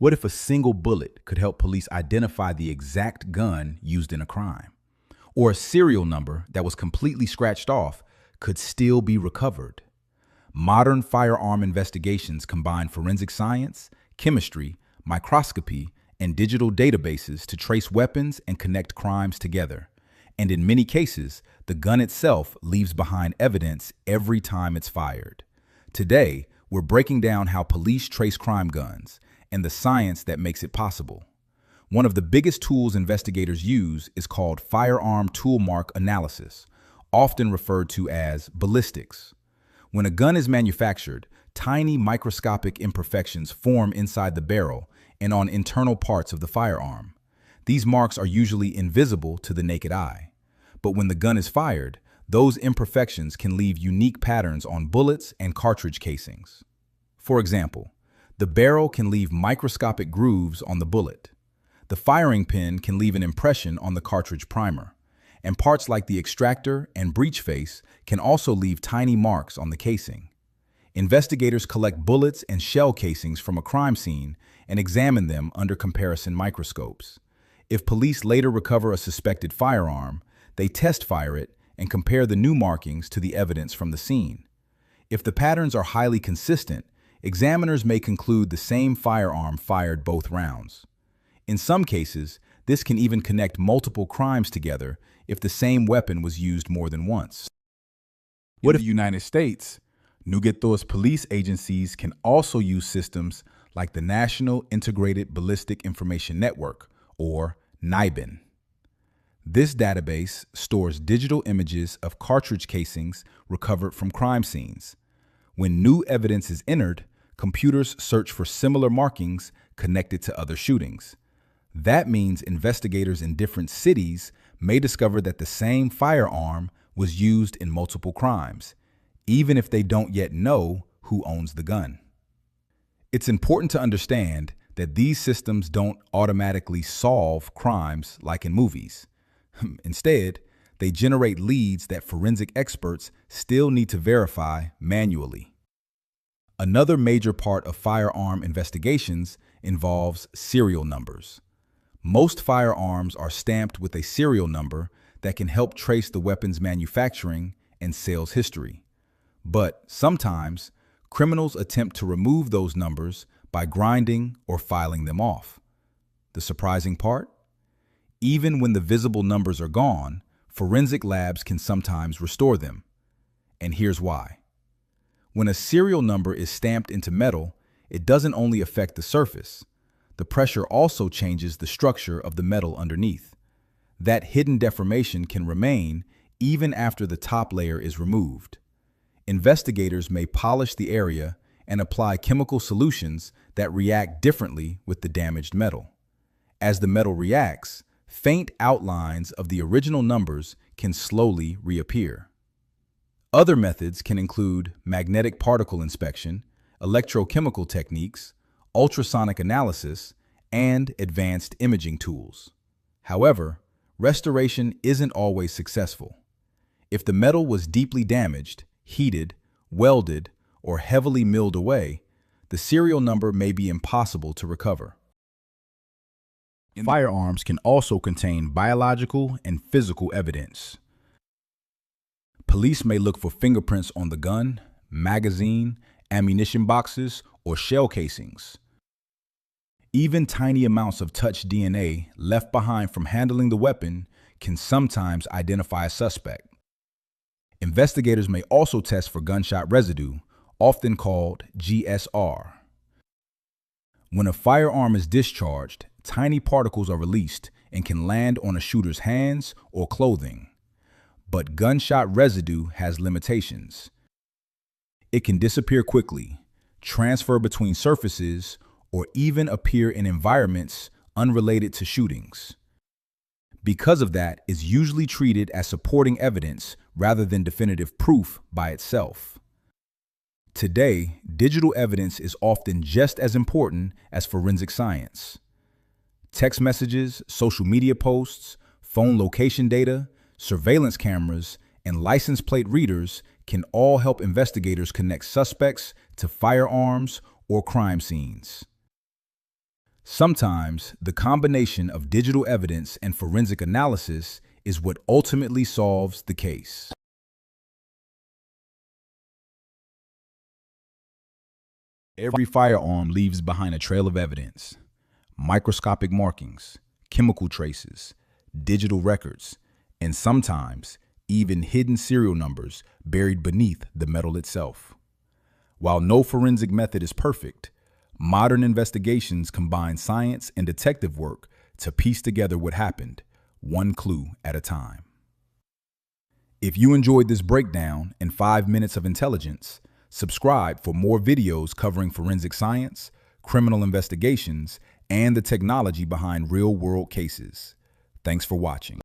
What if a single bullet could help police identify the exact gun used in a crime? Or a serial number that was completely scratched off could still be recovered? Modern firearm investigations combine forensic science, chemistry, microscopy, and digital databases to trace weapons and connect crimes together. And in many cases, the gun itself leaves behind evidence every time it's fired. Today, we're breaking down how police trace crime guns and the science that makes it possible. One of the biggest tools investigators use is called firearm tool mark analysis, often referred to as ballistics. When a gun is manufactured, tiny microscopic imperfections form inside the barrel and on internal parts of the firearm. These marks are usually invisible to the naked eye. But when the gun is fired, those imperfections can leave unique patterns on bullets and cartridge casings. For example, the barrel can leave microscopic grooves on the bullet. The firing pin can leave an impression on the cartridge primer. And parts like the extractor and breech face can also leave tiny marks on the casing. Investigators collect bullets and shell casings from a crime scene and examine them under comparison microscopes. If police later recover a suspected firearm, they test fire it and compare the new markings to the evidence from the scene. If the patterns are highly consistent, examiners may conclude the same firearm fired both rounds. In some cases, this can even connect multiple crimes together if the same weapon was used more than once. In the United States, Nugathor's police agencies can also use systems like the National Integrated Ballistic Information Network, or NIBIN. This database stores digital images of cartridge casings recovered from crime scenes. When new evidence is entered, computers search for similar markings connected to other shootings. That means investigators in different cities may discover that the same firearm was used in multiple crimes, even if they don't yet know who owns the gun. It's important to understand that these systems don't automatically solve crimes like in movies. Instead, they generate leads that forensic experts still need to verify manually. Another major part of firearm investigations involves serial numbers. Most firearms are stamped with a serial number that can help trace the weapon's manufacturing and sales history. But sometimes, criminals attempt to remove those numbers by grinding or filing them off. The surprising part? Even when the visible numbers are gone, forensic labs can sometimes restore them. And here's why. When a serial number is stamped into metal, it doesn't only affect the surface. The pressure also changes the structure of the metal underneath. That hidden deformation can remain even after the top layer is removed. Investigators may polish the area and apply chemical solutions that react differently with the damaged metal. As the metal reacts, faint outlines of the original numbers can slowly reappear. Other methods can include magnetic particle inspection, electrochemical techniques, ultrasonic analysis, and advanced imaging tools. However, restoration isn't always successful. If the metal was deeply damaged, heated, welded, or heavily milled away, the serial number may be impossible to recover. Firearms can also contain biological and physical evidence. Police may look for fingerprints on the gun, magazine, ammunition boxes, or shell casings. Even tiny amounts of touch DNA left behind from handling the weapon can sometimes identify a suspect. Investigators may also test for gunshot residue, often called GSR. When a firearm is discharged, tiny particles are released and can land on a shooter's hands or clothing. But gunshot residue has limitations. It can disappear quickly, transfer between surfaces, or even appear in environments unrelated to shootings. Because of that, it's usually treated as supporting evidence rather than definitive proof by itself. Today, digital evidence is often just as important as forensic science. Text messages, social media posts, phone location data, surveillance cameras, and license plate readers can all help investigators connect suspects to firearms or crime scenes. Sometimes the combination of digital evidence and forensic analysis is what ultimately solves the case. Every firearm leaves behind a trail of evidence: microscopic markings, chemical traces, digital records, and sometimes even hidden serial numbers buried beneath the metal itself. While no forensic method is perfect, modern investigations combine science and detective work to piece together what happened, one clue at a time. If you enjoyed this breakdown in 5 minutes of intelligence, subscribe for more videos covering forensic science, criminal investigations, and the technology behind real-world cases. Thanks for watching.